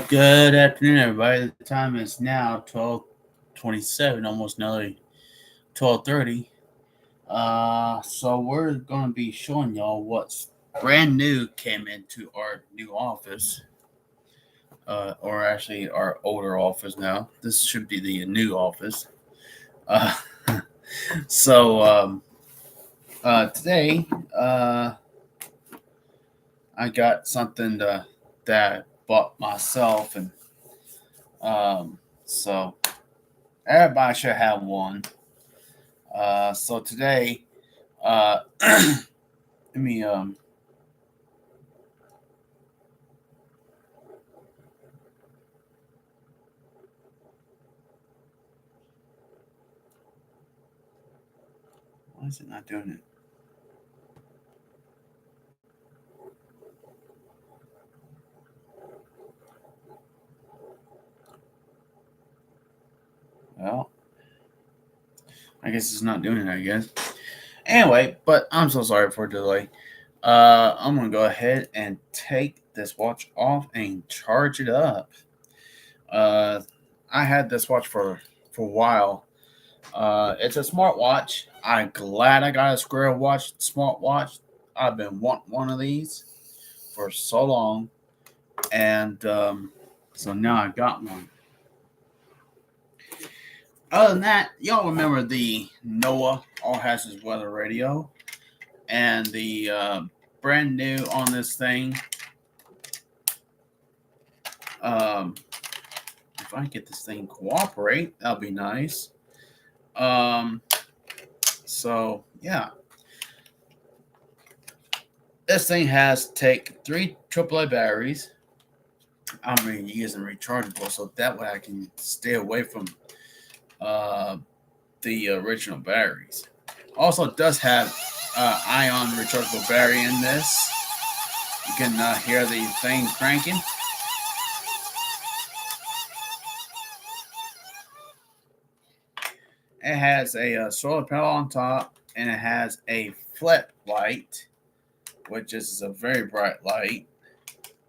Good afternoon, everybody. The time is now 12:27, almost nearly 12:30. So we're going to be showing y'all what's brand new came into our new office, or actually our older office now. This should be the new office. Uh, so today, I got something that I bought myself, and so everybody should have one. So today, let me why is it not doing it? Well, I guess it's not doing it, I guess. Anyway, but I'm so sorry for the delay. I'm gonna go ahead and take this watch off and charge it up. Uh, I had this watch for a while. It's a smartwatch. I'm glad I got a square watch smartwatch. I've been wanting one of these for so long, and so now I got one. Other than that, y'all remember the Noah All Has His Weather radio, and the brand new on this thing. If I get this thing cooperate, that'll be nice. Um, so yeah, this thing has take 3 AAA batteries. I'm using rechargeable, so that way I can stay away from uh, the original batteries. Also, it does have ion rechargeable battery in this. You can hear the thing cranking. It has a solar panel on top, and it has a flip light, which is a very bright light.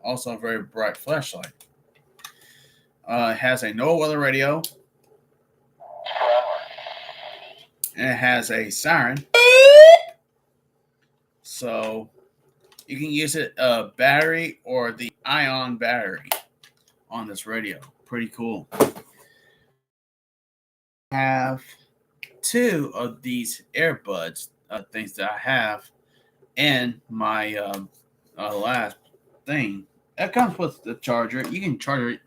Also, a very bright flashlight. It has a no weather radio, and it has a siren. So you can use it battery or the ion battery on this radio. Pretty cool. I have 2 of these earbuds things that I have in my last thing. It comes with the charger. You can charge it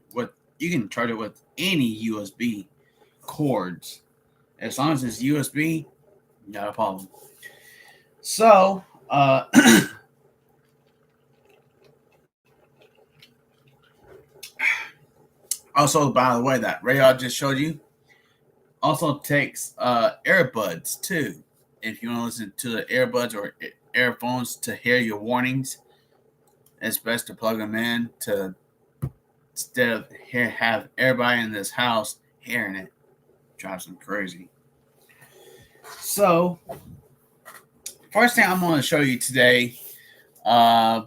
with any USB cords. As long as it's USB, not a problem. So, also, by the way, that radio I just showed you also takes earbuds too. If you want to listen to the earbuds or earphones to hear your warnings, it's best to plug them in to instead of have everybody in this house hearing it. Drives them crazy. So, first thing I'm going to show you today uh,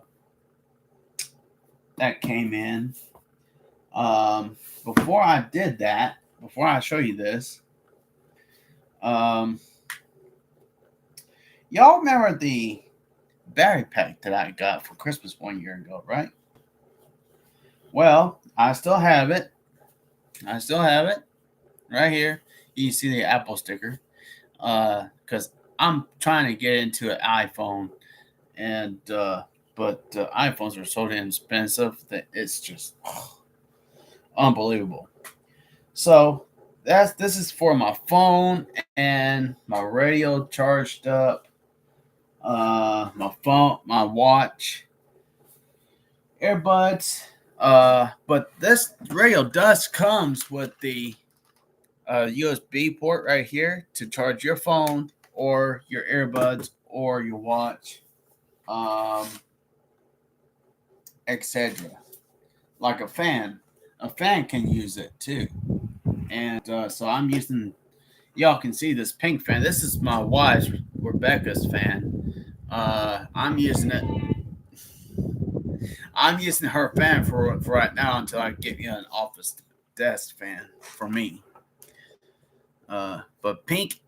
that came in. Before I did that, before I show you this, y'all remember the battery pack that I got for Christmas 1 year ago, right? Well, I still have it. Right here. You can see the Apple sticker. Because I'm trying to get into an iPhone, and but iPhones are so damn expensive that it's just unbelievable. So this is for my phone and my radio charged up, my phone, my watch, earbuds. But this radio does comes with the USB port right here to charge your phone or your earbuds or your watch, etc. Like a fan. A fan can use it too. And so I'm using, y'all can see this pink fan. This is my wife, Rebecca's fan. I'm using it. I'm using her fan for right now until I get me an office desk fan for me. But pink,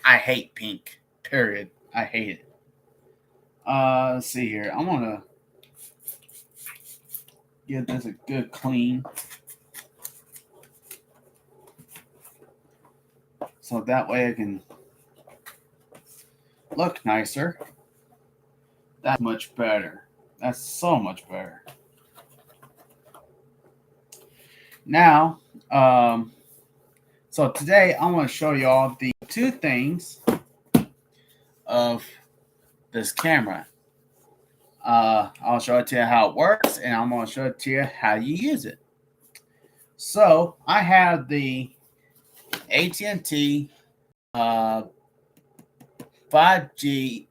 I hate pink. Period. I hate it. Let's see here. I'm gonna give this a good clean, so that way I can look nicer. That's much better. That's so much better. Now, so today I want to show you all the two things of this camera. I'll show it to you how it works, and I'm going to show it to you how you use it. So I have the AT&T 5G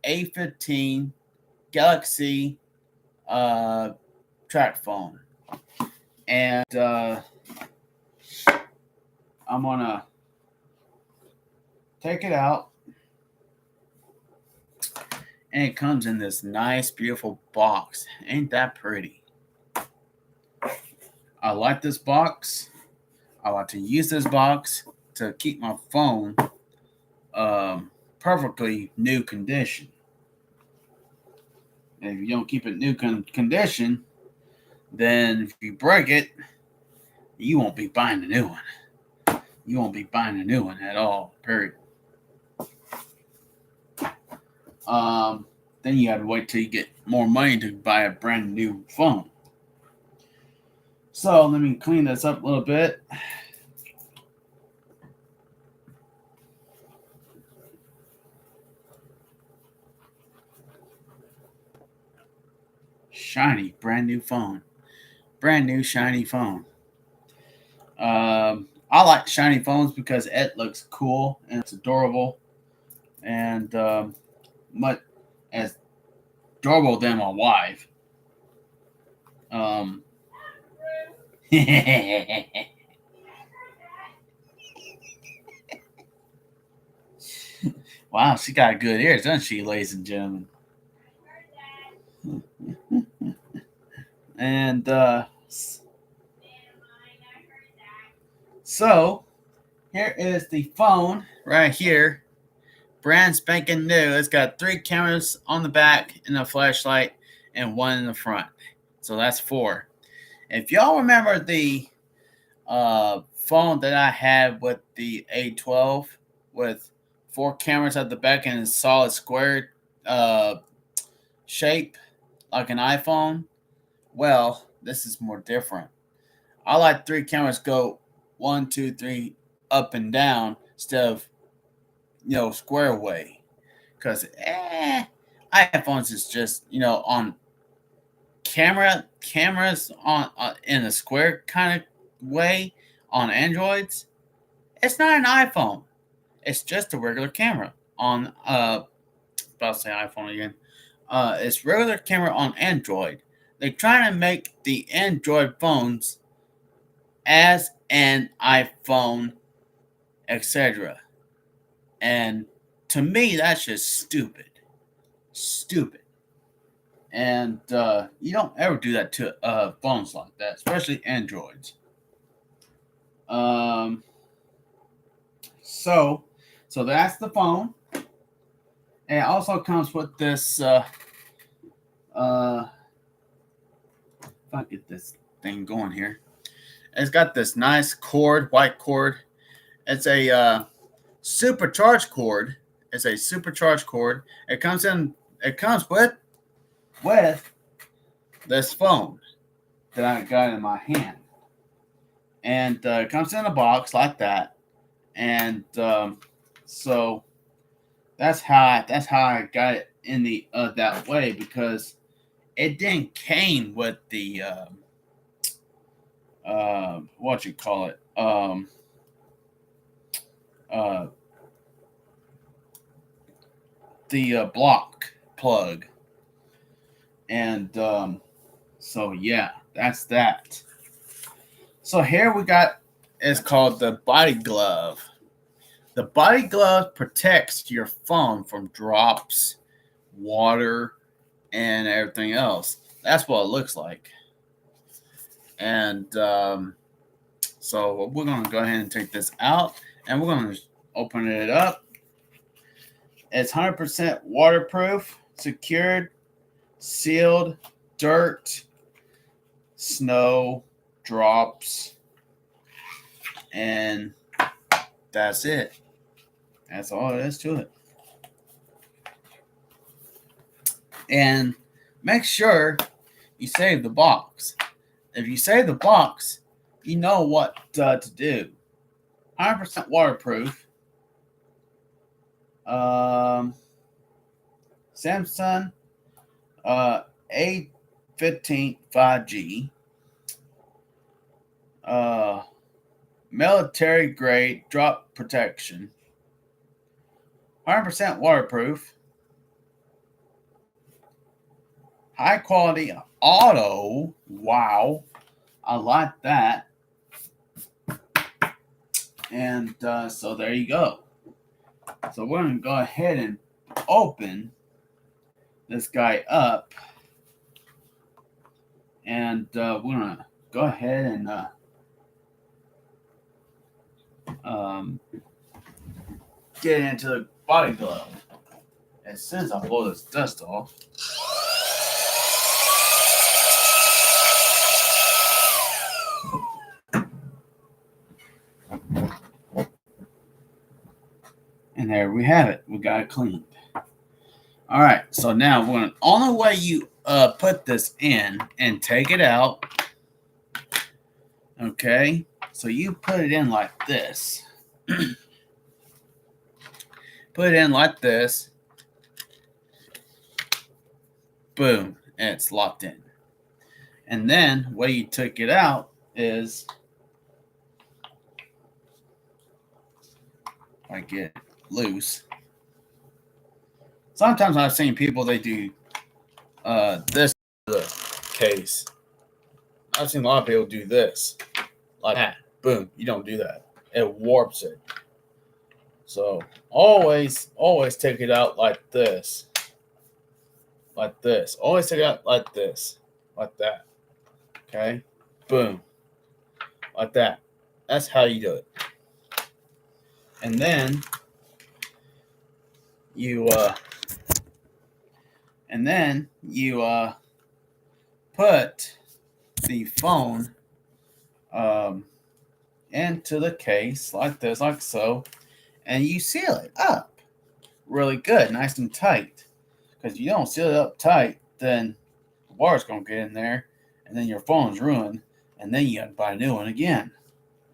A15 Galaxy track phone, and I'm gonna take it out, and it comes in this nice, beautiful box. Ain't that pretty? I like this box. I like to use this box to keep my phone perfectly new condition. And if you don't keep it new condition, then if you break it, you won't be buying a new one. You won't be buying a new one at all. Period. Then you got to wait till you get more money to buy a brand new phone. So let me clean this up a little bit. Shiny, brand new phone. Brand new shiny phone. I like shiny phones because it looks cool and it's adorable, and much as adorable than my wife. Um, wow, she got good ears, doesn't she, ladies and gentlemen? And so here is the phone right here, brand spanking new. It's got 3 cameras on the back and a flashlight, and 1 in the front. So that's 4. If y'all remember the phone that I had with the A12 with 4 cameras at the back and a solid square uh, shape like an iPhone, well, this is more different. I like 3 cameras go 1, 2, 3 up and down instead of square way, because iPhones is just on cameras on in a square kind of way on Androids. It's not an iPhone. It's just a regular camera on about to say iPhone again. It's regular camera on Android. They're trying to make the Android phones as an iPhone, etc. And to me, that's just stupid. Stupid. And you don't ever do that to phones like that, especially Androids. Um, so, so that's the phone. And it also comes with this. If I get this thing going here, it's got this nice cord, white cord. It's a supercharged cord. It's a supercharged cord. It comes in. It comes with this phone that I got in my hand, and it comes in a box like that. And so that's how I got it in the that way, because it didn't came with the what you call it uh, the block plug, and so yeah, that's that. So here we got, it's called the body glove. The body glove protects your phone from drops, water, and everything else. That's what it looks like. And so we're going to go ahead and take this out, and we're going to open it up. It's 100% waterproof, secured, sealed, dirt, snow, drops, and that's it. That's all there is to it. And make sure you save the box. If you save the box, you know what to do. 100% waterproof. Samsung A15 5G. Military grade drop protection. 100% waterproof. High quality auto. Wow. I like that. And so there you go. So we're going to go ahead and open this guy up. And we're going to go ahead and get into the body glove. As soon as I blow this dust off. And there we have it. We got it cleaned. All right. So now we're going to, only way you put this in and take it out. Okay. So you put it in like this. Put it in like this. Boom. And it's locked in. And then the way you took it out is, I get loose. Sometimes I've seen people, they do this the case. I've seen a lot of people do this. Like that. Boom. You don't do that. It warps it. So always take it out like this. Like this. Always take it out like this. Like that. Okay? Boom. Like that. That's how you do it. And then you put the phone into the case like this, like so, and you seal it up really good, nice and tight. Because you don't seal it up tight, then the water's gonna get in there, and then your phone's ruined, and then you have to buy a new one again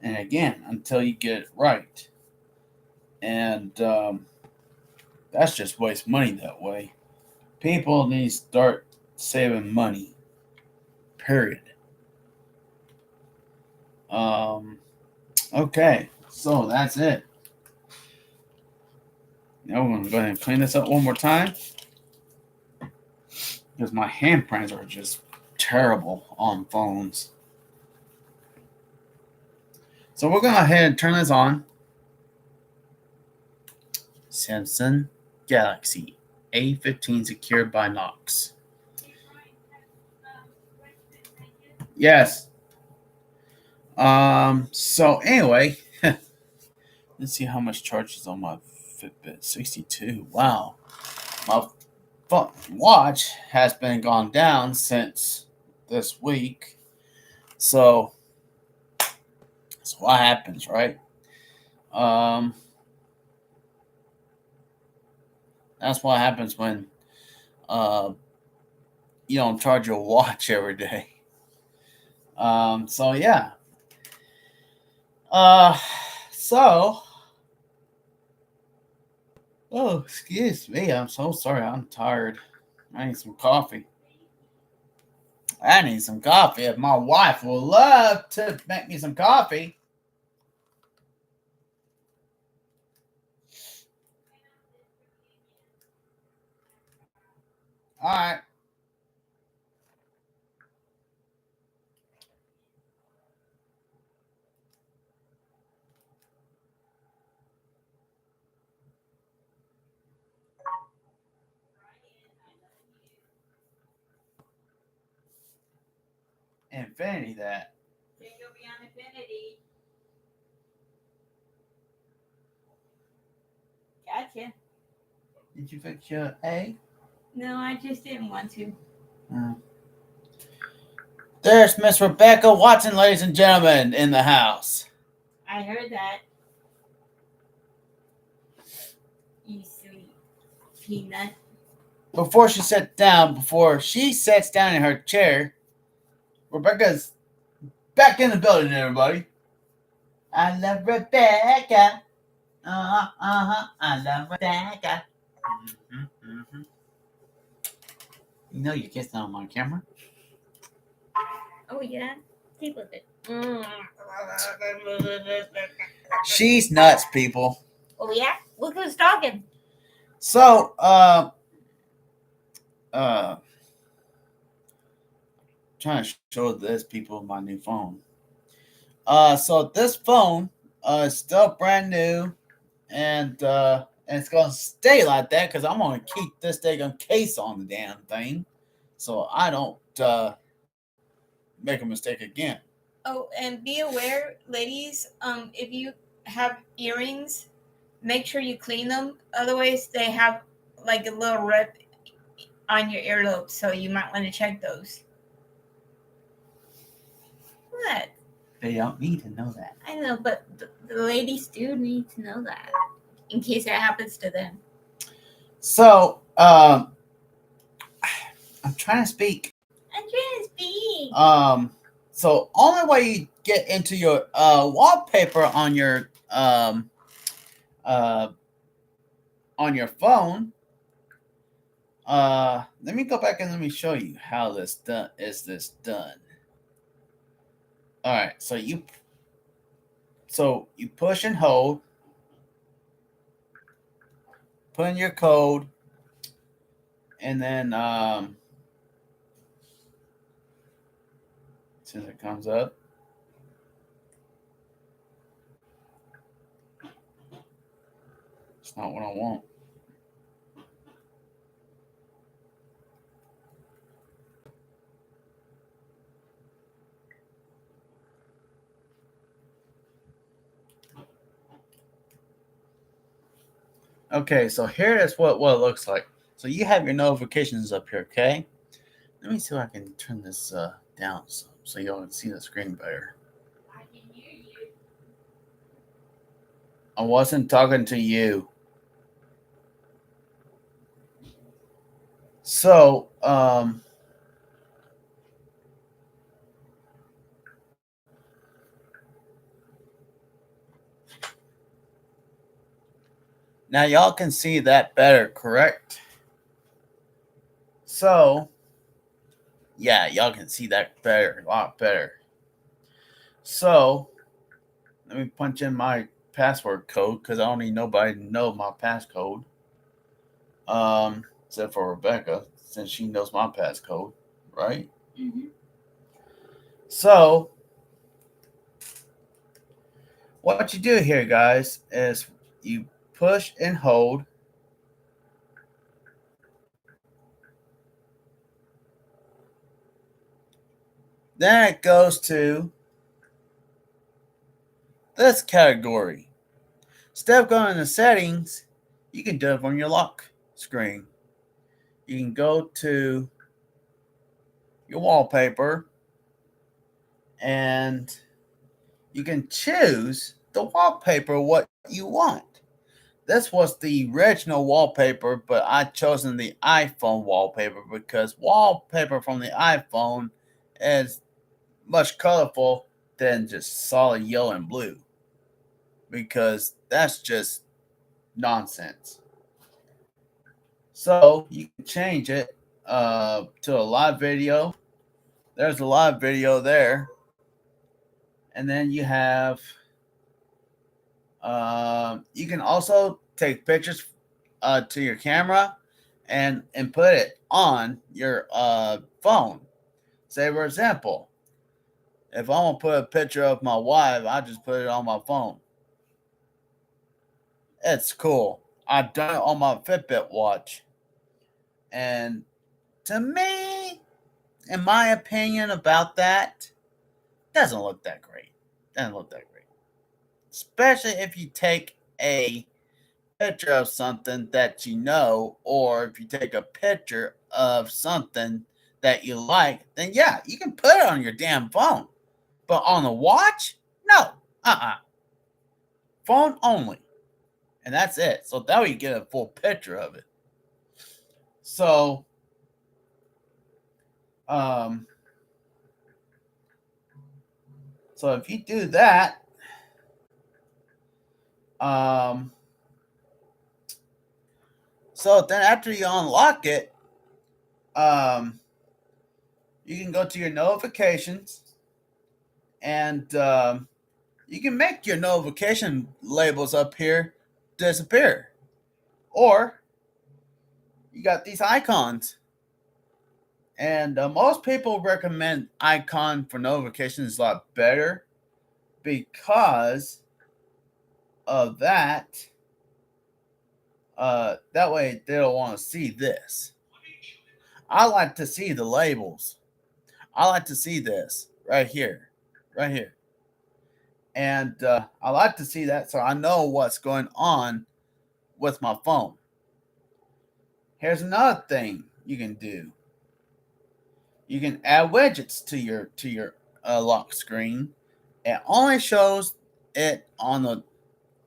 and again until you get it right. And that's just waste money that way. People need to start saving money. Period. Okay, so that's it. Now we're going to go ahead and clean this up one more time. Because my handprints are just terrible on phones. So we're going to go ahead and turn this on. Samsung Galaxy A15 secured by Knox. Yes. So anyway, let's see how much charge is on my Fitbit. 62. Wow. My watch has been gone down since this week. So that's what happens, right? That's what happens when you don't charge your watch every day. So yeah. So oh, excuse me. I'm so sorry. I'm tired. I need some coffee. If my wife will love to make me some coffee. All right. Infinity that. Then you'll be on Infinity. Gotcha. Did you fix your egg? No, I just didn't want to. There's Miss Rebecca Watson, ladies and gentlemen, in the house. I heard that. You sweet peanut. Before she sits down in her chair, Rebecca's back in the building, everybody. I love Rebecca. I love Rebecca. You know you kissed on my camera. Oh yeah, keep with it. She's nuts, people. Oh yeah, look who's talking. So, trying to show this people my new phone. So this phone is still brand new, and it's gonna stay like that because I'm gonna keep this daggone case on the damn thing, so I don't make a mistake again. Oh, and be aware, ladies. If you have earrings, make sure you clean them. Otherwise, they have like a little rip on your earlobe, so you might want to check those. What? They don't need to know that. I know, but the ladies do need to know that in case it happens to them. So, I'm trying to speak. So only way you get into your wallpaper on your phone. Let me go back and let me show you how this done. All right, so you push and hold, put in your code, and then since it comes up, it's not what I want. Okay, so here is what it looks like. So you have your notifications up here, okay? Let me see if I can turn this down so y'all can see the screen better. I can hear you. I wasn't talking to you. So, now y'all can see that better, correct? So, yeah, y'all can see that better, a lot better. So, let me punch in my password code because I don't need nobody to know my passcode. Except for Rebecca, since she knows my passcode, right? Mm-hmm. So, what you do here, guys, is you push and hold. Then it goes to this category. Instead of going into settings, you can do it from your lock screen. You can go to your wallpaper and you can choose the wallpaper what you want. This was the original wallpaper, but I chosen the iPhone wallpaper because wallpaper from the iPhone is much colorful than just solid yellow and blue. Because that's just nonsense. So you can change it to a live video. There's a live video there. And then you have, you can also take pictures to your camera and put it on your phone. Say, for example, if I want to put a picture of my wife, I just put it on my phone. It's cool. I've done it on my Fitbit watch. And to me, in my opinion about that, Doesn't look that great. Doesn't look that great. Especially if you take a picture of something that you know, or if you take a picture of something that you like, then yeah, you can put it on your damn phone. But on the watch, no. Phone only. And that's it. So that way you get a full picture of it. So, um, so if you do that, um, so then after you unlock it, um, you can go to your notifications and you can make your notification labels up here disappear. Or you got these icons. And most people recommend icon for notifications a lot better because of that. That way they don't want to see this. I like to see the labels. I like to see this right here, right here. And I like to see that so I know what's going on with my phone. Here's another thing you can do. You can add widgets to your lock screen. It only shows it on the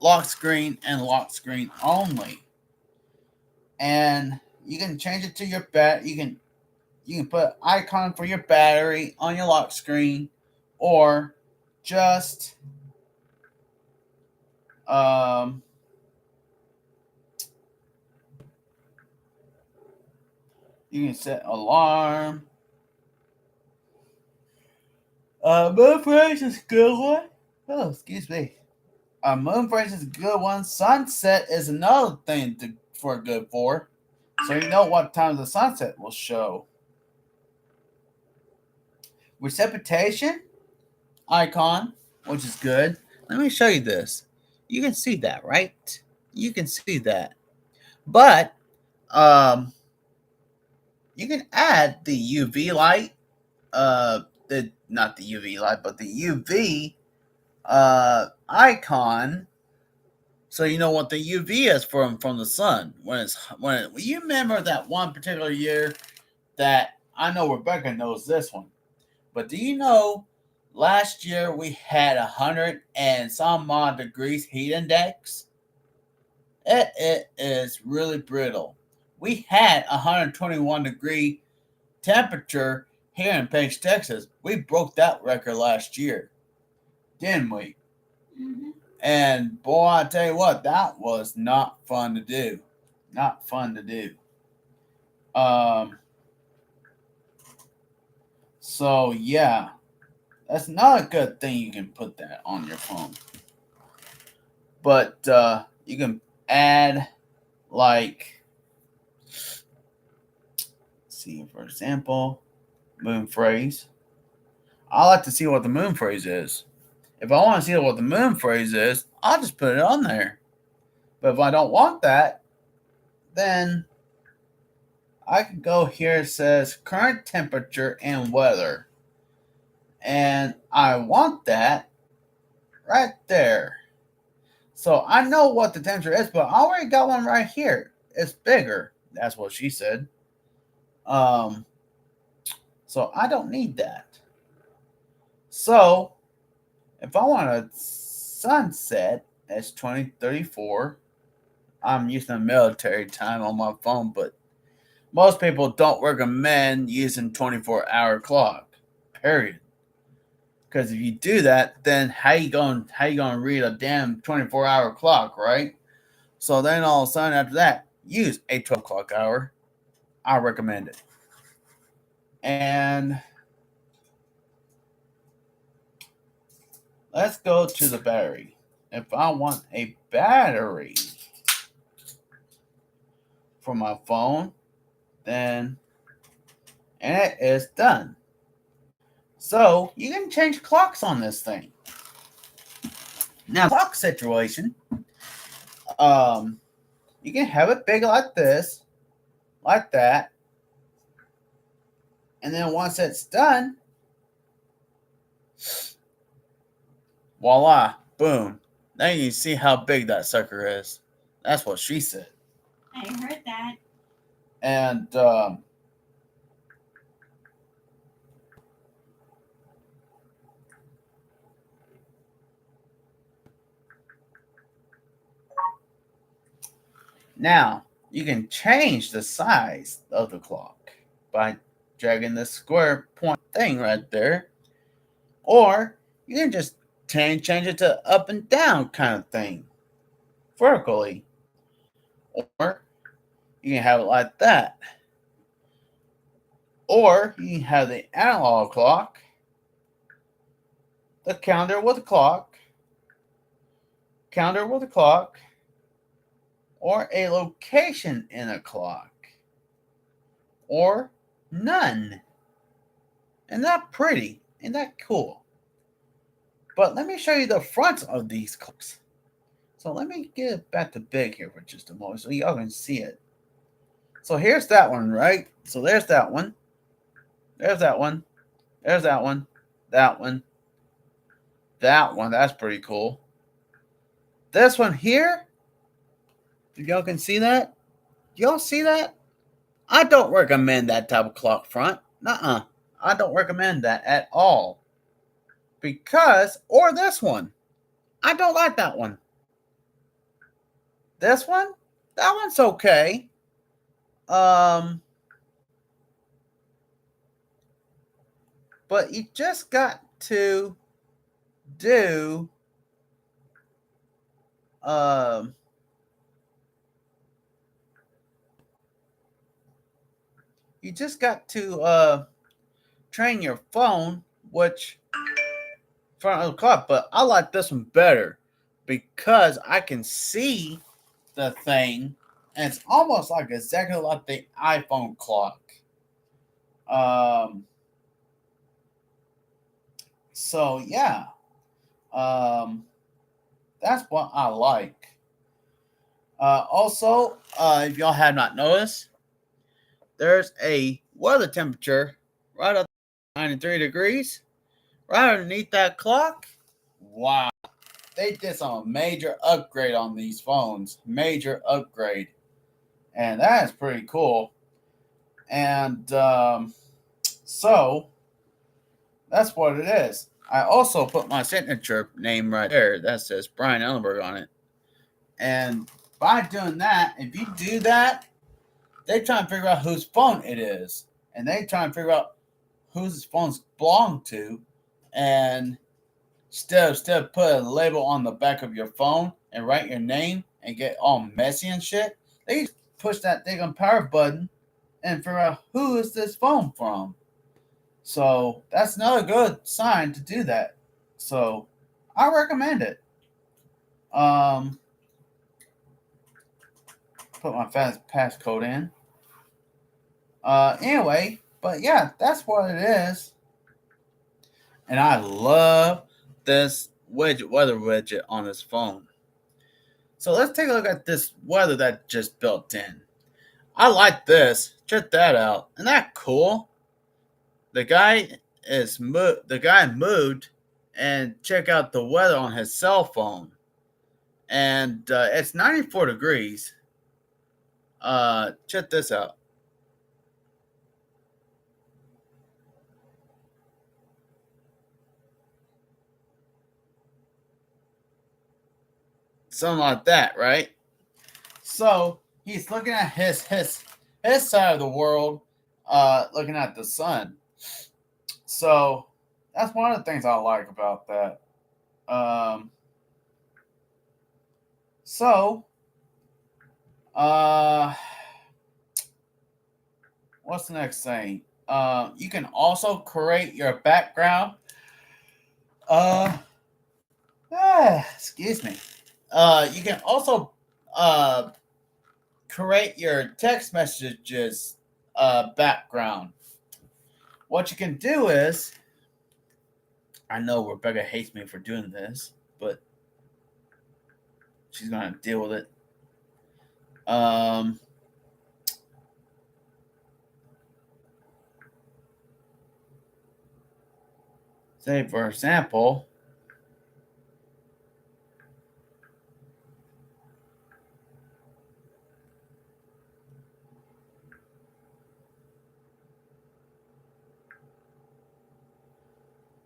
lock screen and lock screen only. And you can change it to your you can put icon for your battery on your lock screen, or just um, you can set alarm. Moon phase is a good one. Oh, excuse me. Moon phase is a good one. Sunset is another thing for good for. So you know what time the sunset will show. Precipitation icon, which is good. Let me show you this. You can see that, right? You can see that. But um, you can add the UV light, the not the UV light, but the UV icon, so you know what the UV is from the sun you remember that one particular year that I know Rebecca knows this one, but do you know last year we had 100 and some odd degrees heat index? It is really brittle. We had 121 degree temperature here in Page, Texas. We broke that record last year, didn't we? Mm-hmm. And boy, I tell you what, that was not fun to do. Not fun to do. Um, so yeah, that's not a good thing. You can put that on your phone, but you can add like, see for example, moon phrase. I like to see what the moon phrase is. If I want to see what the moon phrase is, I'll just put it on there. But if I don't want that, then I can go here. It says current temperature and weather. And I want that right there. So I know what the temperature is, but I already got one right here. It's bigger. That's what she said. Um, so I don't need that. So if I want a sunset, it's 2034. I'm using a military time on my phone, but most people don't recommend using 24-hour clock. Period. Because if you do that, then how you gonna read a damn 24-hour clock, right? So then all of a sudden after that, use a 12 clock hour. I recommend it. And let's go to the battery. If I want a battery for my phone, then and it is done. So you can change clocks on this thing. Now, clock situation, um, you can have it big like this, like that, and then once it's done, Voila, boom. Now you can see how big that sucker is. That's what she said. I heard that. And now you can change the size of the clock by dragging the square point thing right there. Or you can just change it to up and down kind of thing, vertically. Or you can have it like that. Or you can have the analog clock, the counter with a clock, counter with a clock, or a location in a clock, or none. Isn't that pretty? Isn't that cool? But let me show you the fronts of these clocks. So let me get it back to big here for just a moment so y'all can see it. So here's that one, right? So there's that one. There's that one. There's that one. That one. That one. That's pretty cool. This one here. If y'all can see that. Y'all see that? I don't recommend that type of clock front. Nuh-uh. I don't recommend that at all. Because, or this one. I don't like that one. This one? That one's okay. But you just got to do you just got to train your phone, which front of the clock. But I like this one better because I can see the thing, and it's almost like exactly like the iPhone clock. Um, so yeah, um, that's what I like. Also, if y'all have not noticed, there's a weather temperature right up 93 degrees right underneath that clock. Wow. They did some major upgrade on these phones. Major upgrade. And that is pretty cool. And so that's what it is. I also put my signature name right there that says Brian Ellenberg on it. And by doing that, if you do that, they try and figure out whose phone it is. And they try and figure out whose phones belong to. And instead of put a label on the back of your phone and write your name and get all messy and shit, they push that damn power button and figure out who is this phone from. So that's another good sign to do that. So I recommend it. Um, put my fast passcode in. Anyway, but yeah, that's what it is. And I love this weather widget on this phone. So let's take a look at this weather that just built in. I like this. Check that out. Isn't that cool? The guy moved and check out the weather on his cell phone. And it's 94 degrees. Check this out. Something like that, right? So he's looking at his side of the world, looking at the sun. So that's one of the things I like about that. Um, so, uh, what's the next thing? You can also create your background. Uh, excuse me. You can also uh, create your text messages background. What you can do is, I know Rebecca hates me for doing this, but she's gonna deal with it. Say for example,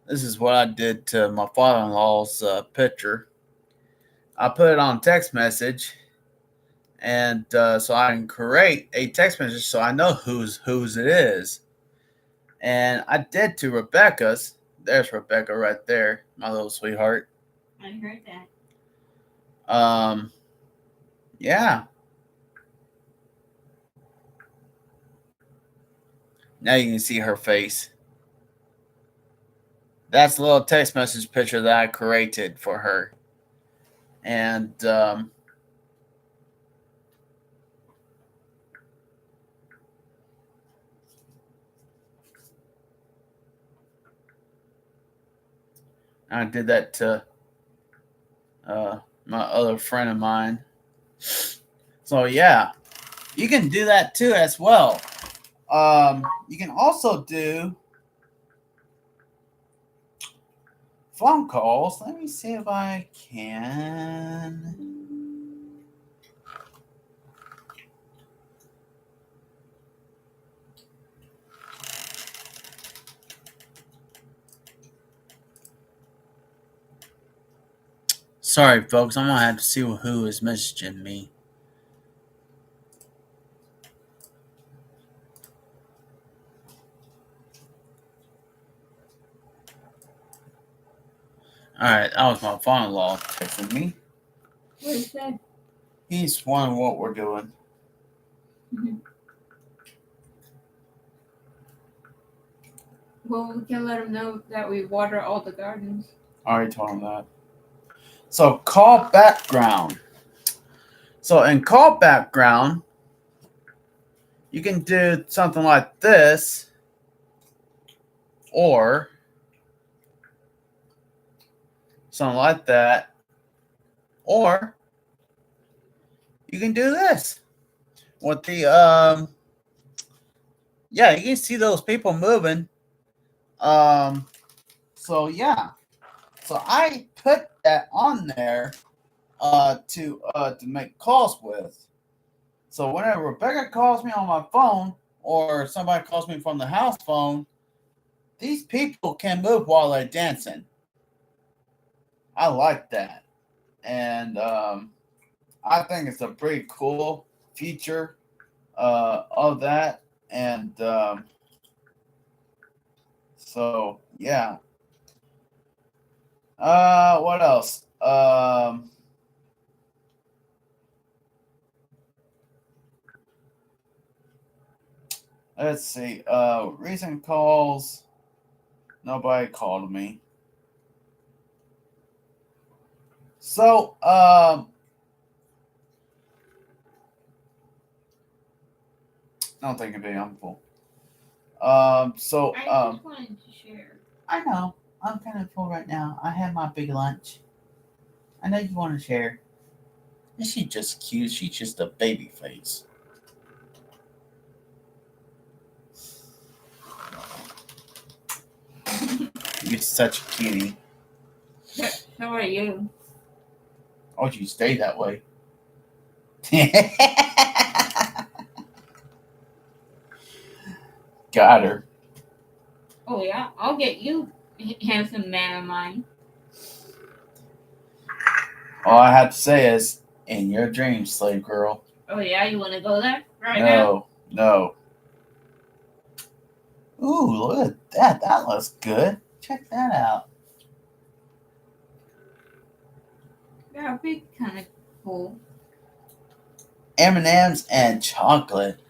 This is what I did to my father-in-law's picture. I put it on text message, and so I can create a text message so I know whose it is. And I did to Rebecca's. There's Rebecca right there, my little sweetheart. I heard that. Um, yeah. Now you can see her face. That's a little text message picture that I created for her. And I did that to my other friend of mine. So yeah, you can do that too as well. You can also do phone calls. Let me see if I can. Sorry, folks. I'm gonna have to see who is messaging me. All right, that was my father-in-law texting me. What is that? He's wondering what we're doing. Mm-hmm. Well, we can let him know that we water all the gardens. I already told him that. So call background. So in call background, you can do something like this, or something like that, or you can do this with the yeah, you can see those people moving. So yeah, so I put that on there to make calls with. So whenever Rebecca calls me on my phone or somebody calls me from the house phone, these people can move while they're dancing. I like that, and I think it's a pretty cool feature of that. And so yeah. What else? Let's see. Recent calls. Nobody called me. So, I don't think it'd be helpful. So, I just wanted to share. I know. I'm kind of full right now. I had my big lunch. I know you want to share. And she's just cute. She's just a baby face. You're such a cutie. So are you. Oh, you stay that way. Got her. Oh yeah, I'll get you, handsome man of mine. All I have to say is, in your dreams, slave girl. Oh yeah, you want to go there right now? No. Ooh, look at that. That looks good. Check that out. That would be kind of cool. M&M's and chocolate.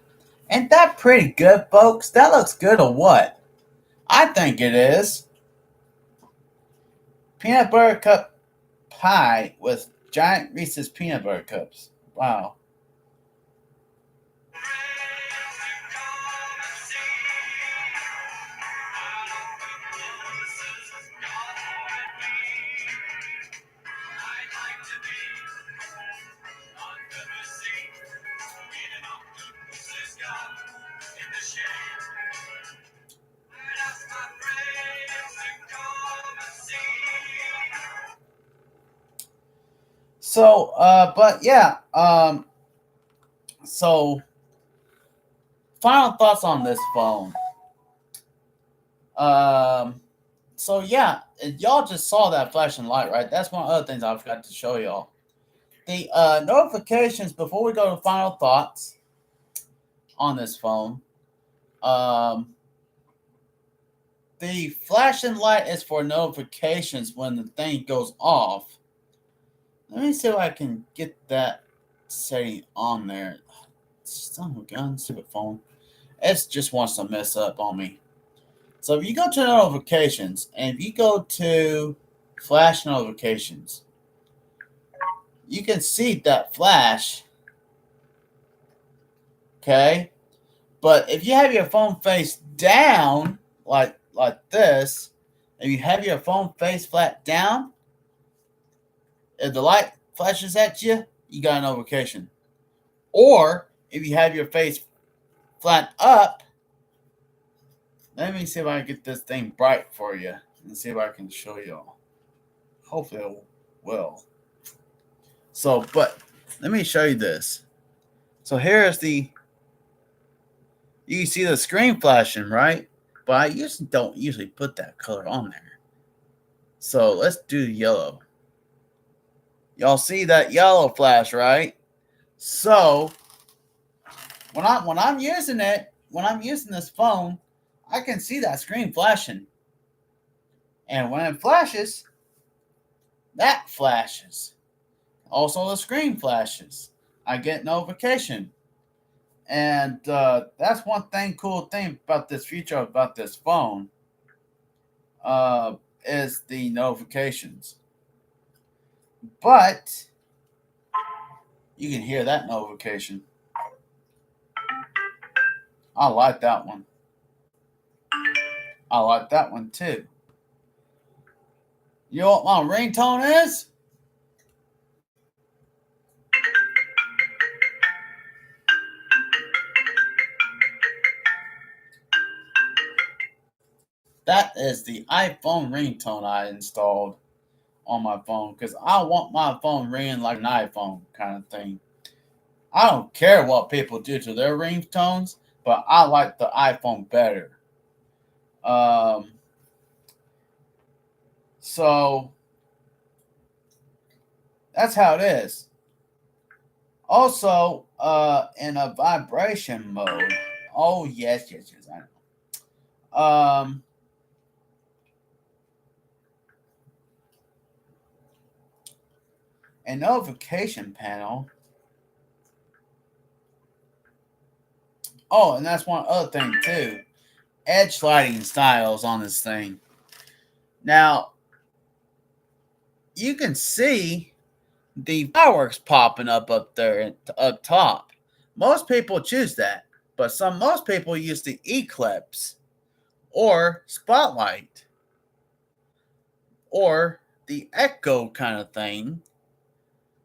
Ain't that pretty good, folks? That looks good or what? I think it is. Peanut butter cup pie with giant Reese's peanut butter cups. Wow. So, but yeah, so final thoughts on this phone. Um, So yeah, y'all just saw that flashing light, right? That's one of the other things I forgot to show y'all. The notifications before we go to final thoughts on this phone. Um, the flashing light is for notifications when the thing goes off. Let me see if I can get that setting on there. Son of a gun, stupid phone. It just wants to mess up on me. So if you go to notifications and if you go to flash notifications, you can see that flash. Okay, but if you have your phone face down like this, and you have your phone face flat down, if the light flashes at you, you got a notification. Or if you have your face flat up, let me see if I can get this thing bright for you and see if I can show y'all. Hopefully it will. So, but let me show you this. So here is the, you can see the screen flashing, right? But I don't usually put that color on there. So let's do yellow. Y'all see that yellow flash, right? So when I'm using it, when I'm using this phone, I can see that screen flashing. And when it flashes, that flashes. Also the screen flashes. I get notification. And that's one cool thing about this feature about this phone is the notifications. But you can hear that notification. I like that one. I like that one too. You know what my ringtone is? That is the iPhone ringtone I installed on my phone because I want my phone ringing like an iPhone kind of thing. I don't care what people do to their ringtones, but I like the iPhone better. Um, so that's how it is. Also, in a vibration mode. Oh yes, I know. A notification panel. Oh, and that's one other thing too. Edge sliding styles on this thing. Now, you can see the fireworks popping up there up top. Most people choose that, but most people use the eclipse or spotlight or the echo kind of thing.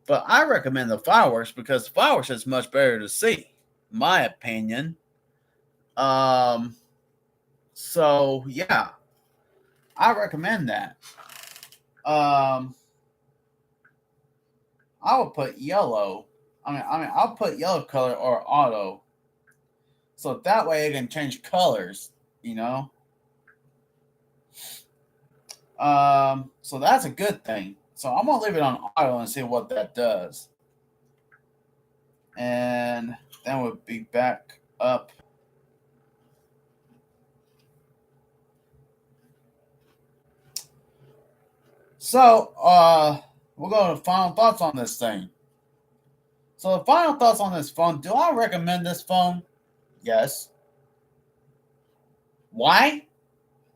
But I recommend the fireworks because fireworks is much better to see, my opinion. Um, so yeah, I recommend that. Um, I would put yellow. I'll put yellow color or auto, so that way it can change colors. You know. So that's a good thing. So I'm gonna leave it on auto and see what that does, and then we'll be back up. So we'll go to final thoughts on this thing. So the final thoughts on this phone. Do I recommend this phone? Yes. Why?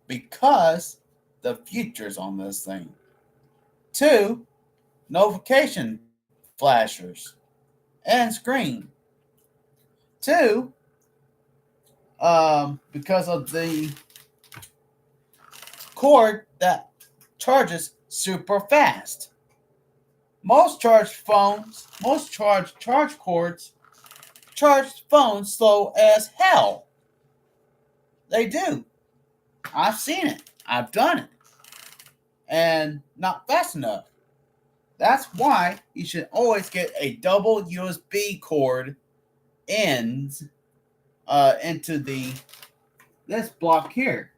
Because the features on this thing. Two, notification flashers and screen. Two, because of the cord that charges super fast. Most charge cords charge phones slow as hell. They do. I've seen it. I've done it. And not fast enough. That's why you should always get a double USB cord ends into this block here.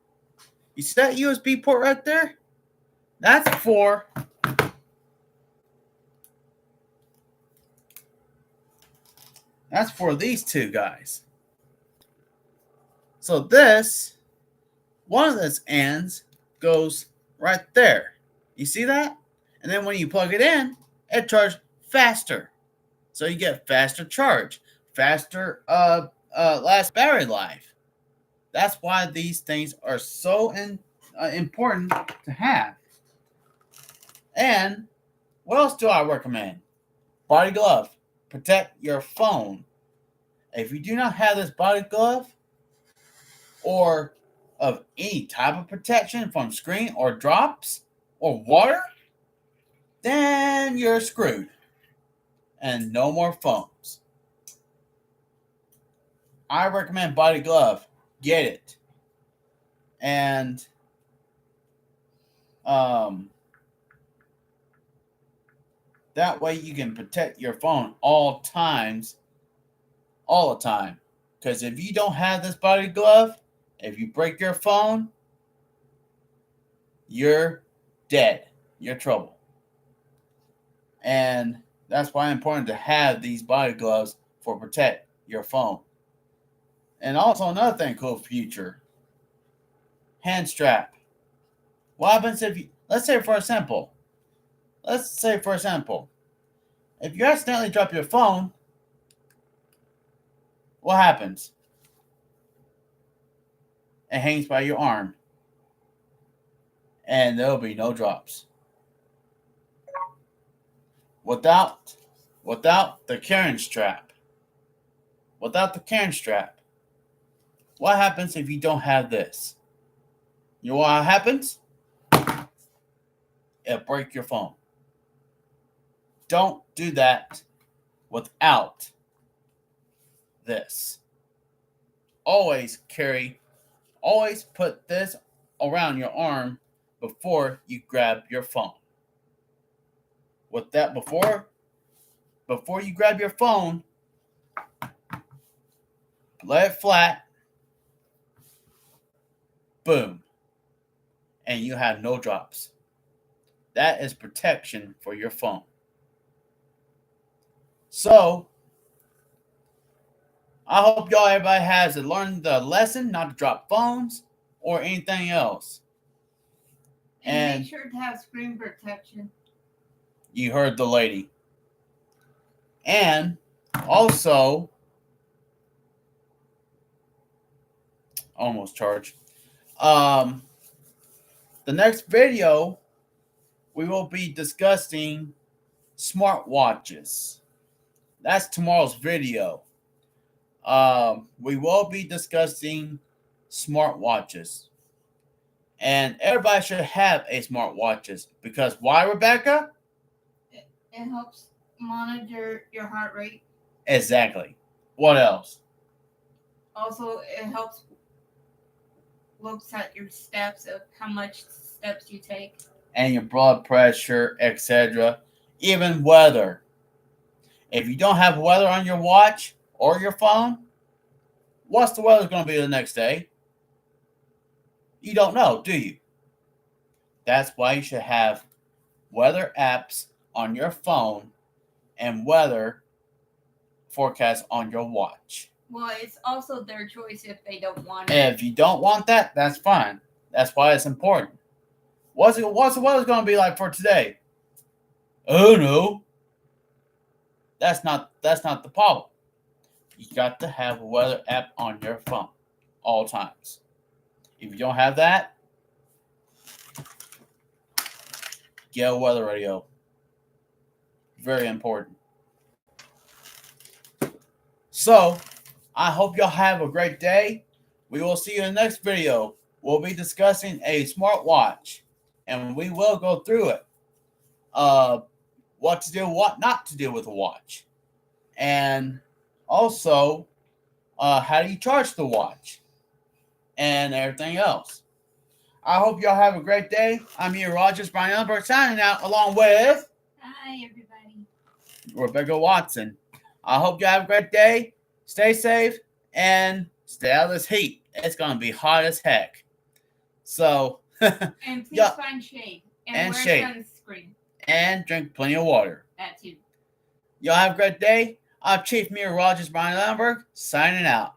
You see that USB port right there? That's for these two guys. So one of those ends goes right there. You see that? And then when you plug it in, it charges faster. So you get faster charge, faster last battery life. That's why these things are so important to have. And what else do I recommend? Body glove. Protect your phone. If you do not have this body glove or of any type of protection from screen or drops or water, then you're screwed. And no more phones. I recommend body glove. Get it. And that way you can protect your phone all the time. Because if you don't have this body glove, if you break your phone, you're dead. You're trouble. And that's why it's important to have these body gloves for protect your phone. And also another thing, cool future. Hand strap. What happens if you, let's say for example, if you accidentally drop your phone, what happens? It hangs by your arm. And there'll be no drops. Without the carrying strap. What happens if you don't have this? You know what happens? It'll break your phone. Don't do that without this. Always put this around your arm before you grab your phone. With that, before you grab your phone, lay it flat, boom, and you have no drops. That is protection for your phone. So, I hope everybody has learned the lesson not to drop phones or anything else. And make sure to have screen protection. You heard the lady. And also, almost charged. The next video, we will be discussing smartwatches. That's tomorrow's video. We will be discussing smartwatches. And everybody should have a smartwatches because why, Rebecca? It helps monitor your heart rate. Exactly. What else? Also, it helps looks at your steps of how much steps you take. And your blood pressure, etc. Even weather. If you don't have weather on your watch or your phone, what's the weather going to be the next day? You don't know, do you? That's why you should have weather apps on your phone and weather forecast on your watch. Well, it's also their choice if they don't want it. If you don't want that, that's fine. That's why it's important. What's the weather going to be like for today? Oh no. That's not the problem. You got to have a weather app on your phone all times. If you don't have that, get a weather radio. Very important. So, I hope y'all have a great day. We will see you in the next video. We'll be discussing a smartwatch, and we will go through it. What to do, what not to do with a watch. And also, how do you charge the watch? And everything else. I hope y'all have a great day. I'm here, Rogers Brian Ellenberg, signing out along with... Hi, everybody. Rebecca Watson. I hope you have a great day. Stay safe and stay out of this heat. It's going to be hot as heck. So, And please yeah, find shade and wear shade. sunscreen. And drink plenty of water. That too. Y'all have a great day. I'm Chief Meteorologist Brian Lamberg, signing out.